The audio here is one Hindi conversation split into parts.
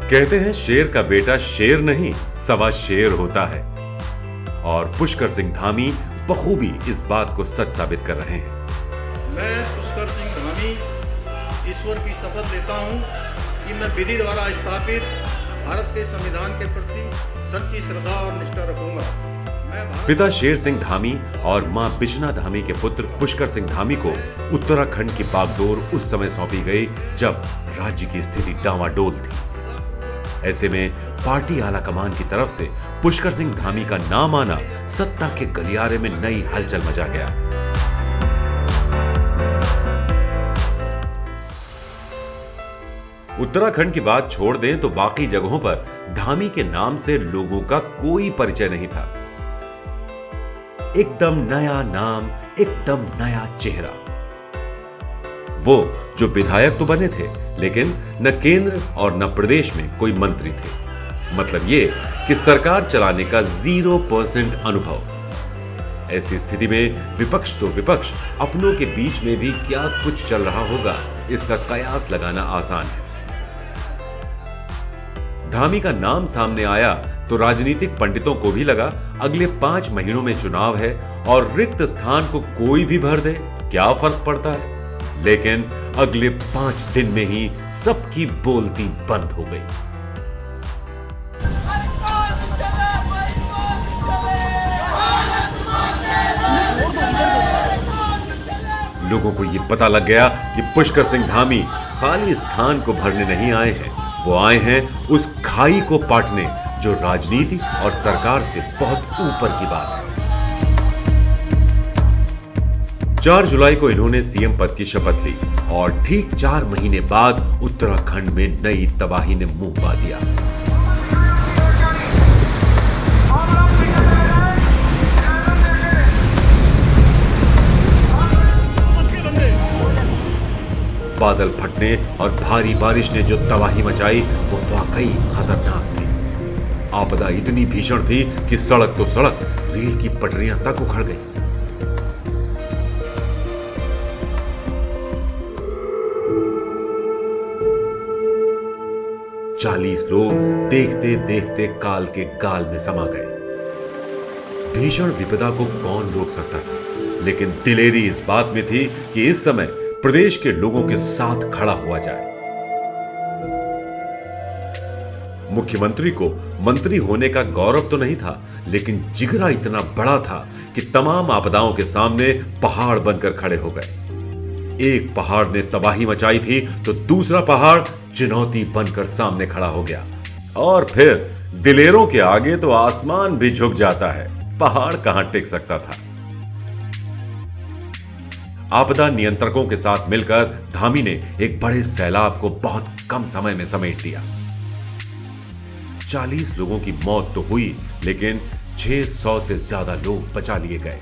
कहते हैं शेर का बेटा शेर नहीं सवा शेर होता है, और पुष्कर सिंह धामी बखूबी इस बात को सच साबित कर रहे हैं। मैं पुष्कर सिंह धामी ईश्वर की शपथ लेता हूं कि मैं विधि द्वारा स्थापित भारत के संविधान के प्रति सच्ची श्रद्धा और निष्ठा रखूंगा। पिता शेर सिंह धामी और मां बिजना धामी के पुत्र पुष्कर सिंह धामी को उत्तराखंड की बागडोर उस समय सौंपी गई जब राज्य की स्थिति डावाडोल थी। ऐसे में पार्टी आला कमान की तरफ से पुष्कर सिंह धामी का नाम आना सत्ता के गलियारे में नई हलचल मचा गया। उत्तराखंड की बात छोड़ दें तो बाकी जगहों पर धामी के नाम से लोगों का कोई परिचय नहीं था। एकदम नया नाम, एकदम नया चेहरा। वो जो विधायक तो बने थे, लेकिन न केंद्र और न प्रदेश में कोई मंत्री थे। मतलब ये कि सरकार चलाने का 0% अनुभव। ऐसी स्थिति में विपक्ष तो विपक्ष, अपनों के बीच में भी क्या कुछ चल रहा होगा इसका कयास लगाना आसान है। धामी का नाम सामने आया तो राजनीतिक पंडितों को भी लगा अगले 5 महीनों में चुनाव है और रिक्त स्थान को कोई भी भर दे, क्या फर्क पड़ता है। लेकिन अगले 5 दिन में ही सबकी बोलती बंद हो गई। लोगों को यह पता लग गया कि पुष्कर सिंह धामी खाली स्थान को भरने नहीं आए हैं, वो आए हैं उस खाई को पाटने जो राजनीति और सरकार से बहुत ऊपर की बात है। 4 जुलाई को इन्होंने सीएम पद की शपथ ली और ठीक 4 महीने बाद उत्तराखंड में नई तबाही ने मुंह पा दिया। बादल फटने और भारी बारिश ने जो तबाही मचाई वो वाकई खतरनाक थी। आपदा इतनी भीषण थी कि सड़क तो सड़क, रेल की पटरियां तक उखड़ गई। चालीस लोग देखते देखते काल के गाल में समा गए। भीषण विपदा को कौन रोक सकता था, लेकिन दिलेरी इस बात में थी कि इस समय प्रदेश के लोगों के साथ खड़ा हुआ जाए। मुख्यमंत्री को मंत्री होने का गौरव तो नहीं था, लेकिन जिगरा इतना बड़ा था कि तमाम आपदाओं के सामने पहाड़ बनकर खड़े हो गए। एक पहाड़ ने तबाही मचाई थी तो दूसरा पहाड़ चुनौती बनकर सामने खड़ा हो गया। और फिर दिलेरों के आगे तो आसमान भी झुक जाता है, पहाड़ कहां टिक सकता था। आपदा नियंत्रकों के साथ मिलकर धामी ने एक बड़े सैलाब को बहुत कम समय में समेट दिया। 40 लोगों की मौत तो हुई, लेकिन 600 से ज्यादा लोग बचा लिए गए।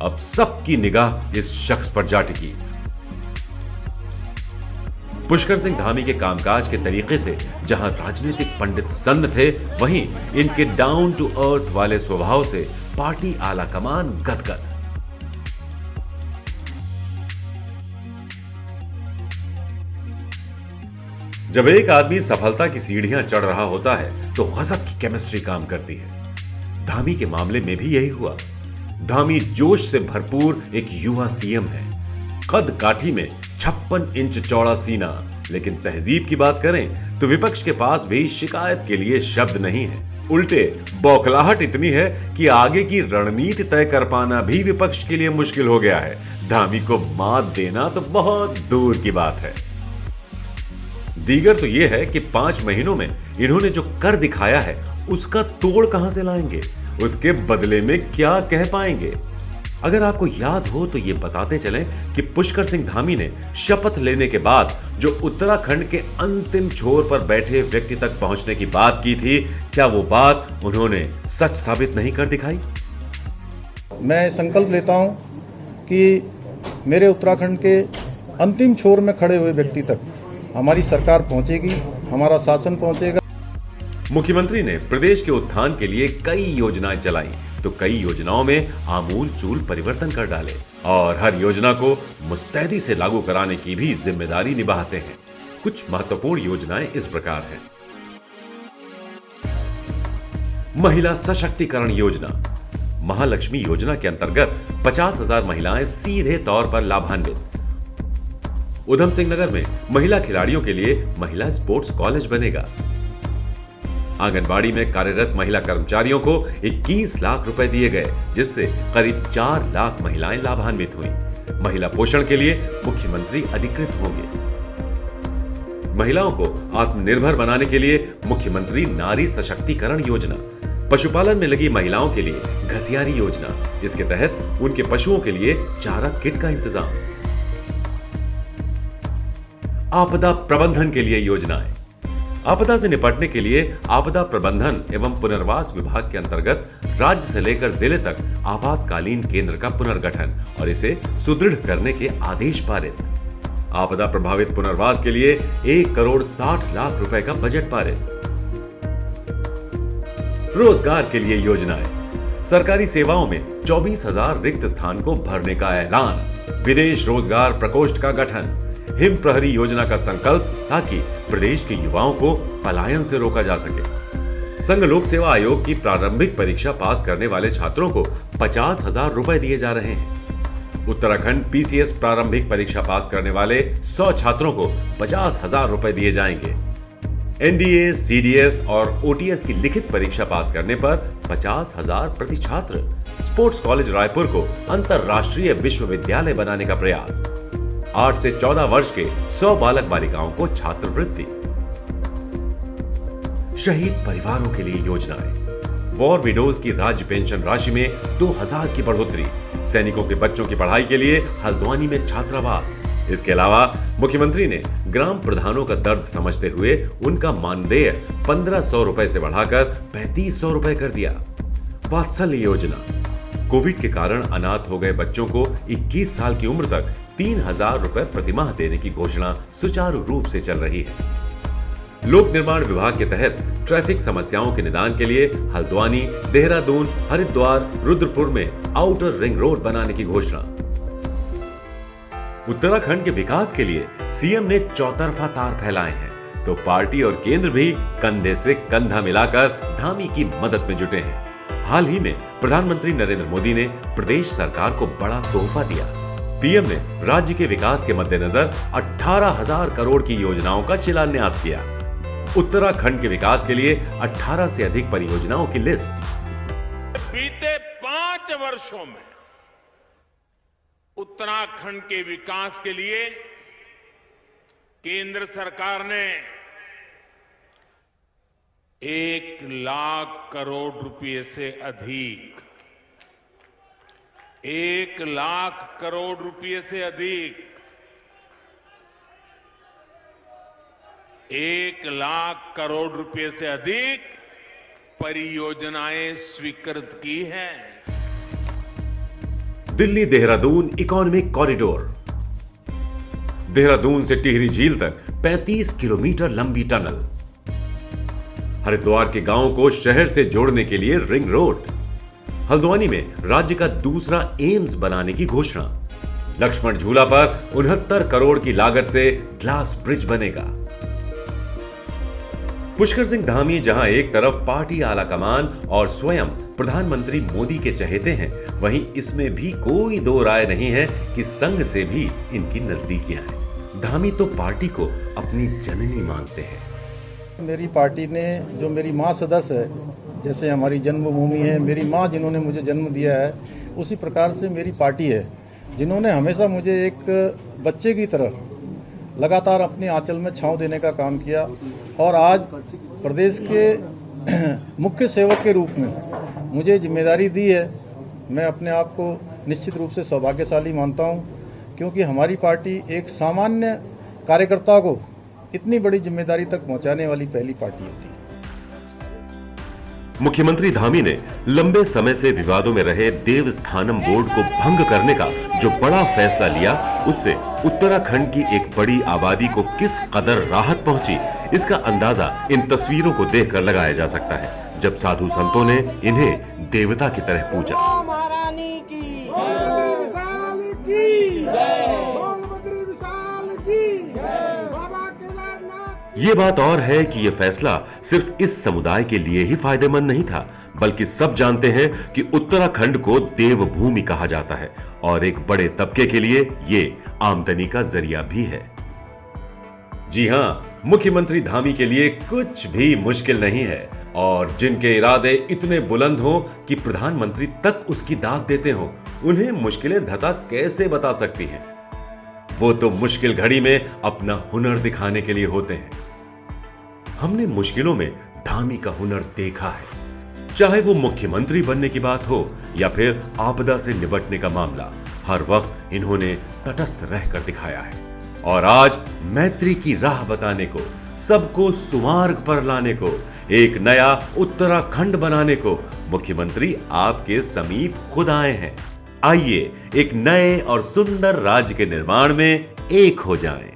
अब सबकी निगाह इस शख्स पर जा टिकी। पुष्कर सिंह धामी के कामकाज के तरीके से जहां राजनीतिक पंडित सन्न थे, वहीं इनके डाउन टू अर्थ वाले स्वभाव से पार्टी आला कमान गदगद। जब एक आदमी सफलता की सीढ़ियां चढ़ रहा होता है तो गजब की केमिस्ट्री काम करती है। धामी के मामले में भी यही हुआ। धामी जोश से भरपूर एक युवा सीएम है। कद काठी में 56 इंच चौड़ा सीना, लेकिन तहजीब की बात करें तो विपक्ष के पास भी शिकायत के लिए शब्द नहीं है। उल्टे बौखलाहट इतनी है कि आगे की रणनीति तय कर पाना भी विपक्ष के लिए मुश्किल हो गया है। धामी को मात देना तो बहुत दूर की बात है। दीगर तो यह है कि 5 महीनों में इन्होंने जो कर दिखाया है उसका तोड़ कहां से लाएंगे, उसके बदले में क्या कह पाएंगे। अगर आपको याद हो तो यह बताते चलें कि पुष्कर सिंह धामी ने शपथ लेने के बाद जो उत्तराखंड के अंतिम छोर पर बैठे व्यक्ति तक पहुंचने की बात की थी, क्या वो बात उन्होंने सच साबित नहीं कर दिखाई? मैं संकल्प लेता हूं कि मेरे उत्तराखंड के अंतिम छोर में खड़े हुए व्यक्ति तक हमारी सरकार पहुंचेगी, हमारा शासन पहुंचेगा। मुख्यमंत्री ने प्रदेश के उत्थान के लिए कई योजनाएं चलाई, तो कई योजनाओं में आमूल चूल परिवर्तन कर डाले और हर योजना को मुस्तैदी से लागू कराने की भी जिम्मेदारी निभाते हैं। कुछ महत्वपूर्ण योजनाएं इस प्रकार हैं। महिला सशक्तिकरण योजना। महालक्ष्मी योजना के अंतर्गत 50,000 महिलाएं सीधे तौर पर लाभान्वित। उधम सिंह नगर में महिला खिलाड़ियों के लिए महिला स्पोर्ट्स कॉलेज बनेगा। आंगनबाड़ी में कार्यरत महिला कर्मचारियों को 21 लाख रुपए दिए गए, जिससे करीब 4 लाख महिलाएं लाभान्वित हुई। महिला पोषण के लिए मुख्यमंत्री अधिकृत होंगे। महिलाओं को आत्मनिर्भर बनाने के लिए मुख्यमंत्री नारी सशक्तिकरण योजना। पशुपालन में लगी महिलाओं के लिए घसियारी योजना, इसके तहत उनके पशुओं के लिए चारा किट का इंतजाम। आपदा प्रबंधन के लिए योजनाएं। आपदा से निपटने के लिए आपदा प्रबंधन एवं पुनर्वास विभाग के अंतर्गत राज्य से लेकर जिले तक आपातकालीन केंद्र का पुनर्गठन और इसे सुदृढ़ करने के आदेश पारित। आपदा प्रभावित पुनर्वास के लिए 1 करोड़ 60 लाख रुपए का बजट पारित। रोजगार के लिए योजनाएं। सरकारी सेवाओं में 24,000 रिक्त स्थान को भरने का ऐलान। विदेश रोजगार प्रकोष्ठ का गठन। हिम प्रहरी योजना का संकल्प, ताकि प्रदेश के युवाओं को पलायन से रोका जा सके। संघ लोक सेवा आयोग की प्रारंभिक परीक्षा पास करने वाले छात्रों को 50,000 रुपए दिए जा रहे हैं। उत्तराखंड पीसीएस प्रारंभिक परीक्षा पास करने वाले 100 छात्रों को 50,000 रुपए दिए जाएंगे। एनडीए, सीडीएस और ओटीएस की लिखित परीक्षा पास करने पर 50,000 प्रति छात्र। स्पोर्ट्स कॉलेज रायपुर को अंतरराष्ट्रीय विश्वविद्यालय बनाने का प्रयास। 8 से 14 वर्ष के 100 बालक बालिकाओं को छात्रवृत्ति। शहीद परिवारों के लिए योजनाएं। वॉर विडोज की राज्य पेंशन राशि में 2,000 की बढ़ोतरी। सैनिकों के बच्चों की पढ़ाई के लिए हल्द्वानी में छात्रावास। इसके अलावा मुख्यमंत्री ने ग्राम प्रधानों का दर्द समझते हुए उनका मानदेय 1,500 रुपए से बढ़ाकर 3,500 रुपए कर दिया। वात्सल्य योजना। कोविड के कारण अनाथ हो गए बच्चों को 21 साल की उम्र तक 3,000 रुपए प्रतिमाह देने की घोषणा सुचारू रूप से चल रही है। लोक निर्माण विभाग के तहत ट्रैफिक समस्याओं के निदान के लिए हल्द्वानी, देहरादून, हरिद्वार, रुद्रपुर में आउटर रिंग रोड बनाने की घोषणा। उत्तराखंड के विकास के लिए सीएम ने चौतरफा तार फैलाए हैं, तो पार्टी और केंद्र भी कंधे से कंधा मिलाकर धामी की मदद में जुटे हैं। हाल ही में प्रधानमंत्री नरेंद्र मोदी ने प्रदेश सरकार को बड़ा तोहफा दिया। पीएम ने राज्य के विकास के मद्देनजर 18,000 करोड़ की योजनाओं का शिलान्यास किया। उत्तराखंड के विकास के लिए 18 से अधिक परियोजनाओं की लिस्ट। बीते 5 वर्षों में उत्तराखंड के विकास के लिए केंद्र सरकार ने 1 लाख करोड़ रुपए से अधिक 1 लाख करोड़ रुपए से अधिक 1 लाख करोड़ रुपए से अधिक परियोजनाएं स्वीकृत की हैं। Delhi Dehradun economic corridor. देहरादून से टिहरी झील तक 35 किलोमीटर लंबी टनल। हरिद्वार के गांवों को शहर से जोड़ने के लिए रिंग रोड। हल्द्वानी में राज्य का दूसरा एम्स बनाने की घोषणा। लक्ष्मण झूला पर 69 करोड़ की लागत से ग्लास ब्रिज बनेगा। पुष्कर सिंह धामी जहां एक तरफ पार्टी आलाकमान और स्वयं प्रधानमंत्री मोदी के चहेते हैं, वहीं इसमें भी कोई दो राय नहीं है कि संघ से भी इनकी नजदीकियां हैं। धामी तो पार्टी को अपनी जननी मानते हैं। मेरी पार्टी ने जो मेरी माँ सदस्य है, जैसे हमारी जन्मभूमि है, मेरी माँ जिन्होंने मुझे जन्म दिया है, उसी प्रकार से मेरी पार्टी है जिन्होंने हमेशा मुझे एक बच्चे की तरह लगातार अपने आंचल में छांव देने का काम किया और आज प्रदेश के मुख्य सेवक के रूप में मुझे जिम्मेदारी दी है। मैं अपने आप को निश्चित रूप से सौभाग्यशाली मानता हूं, क्योंकि हमारी पार्टी एक सामान्य कार्यकर्ता को इतनी बड़ी जिम्मेदारी तक पहुंचाने वाली पहली पार्टी होती है। मुख्यमंत्री धामी ने लंबे समय से विवादों में रहे देवस्थानम बोर्ड को भंग करने का जो बड़ा फैसला लिया, उससे उत्तराखंड की एक बड़ी आबादी को किस कदर राहत पहुंची, इसका अंदाजा इन तस्वीरों को देखकर लगाया जा सकता है, जब साधु संतों ने इन्हें देवता की तरह पूजा। ये बात और है कि यह फैसला सिर्फ इस समुदाय के लिए ही फायदेमंद नहीं था, बल्कि सब जानते हैं कि उत्तराखंड को देवभूमि कहा जाता है और एक बड़े तबके के लिए ये आमदनी का जरिया भी है। जी हां, मुख्यमंत्री धामी के लिए कुछ भी मुश्किल नहीं है और जिनके इरादे इतने बुलंद हो कि प्रधानमंत्री तक उसकी दाद देते हो, उन्हें मुश्किलें धता कैसे बता सकती हैं? वो तो मुश्किल घड़ी में अपना हुनर दिखाने के लिए होते हैं। हमने मुश्किलों में धामी का हुनर देखा है। चाहे वो मुख्यमंत्री बनने की बात हो या फिर आपदा से निपटने का मामला, हर वक्त इन्होंने तटस्थ रहकर दिखाया है। और आज मैत्री की राह बताने को, सबको सुमार्ग पर लाने को, एक नया उत्तराखंड बनाने को मुख्यमंत्री आपके समीप खुद आए हैं। आइए एक नए और सुंदर राज्य के निर्माण में एक हो जाएं।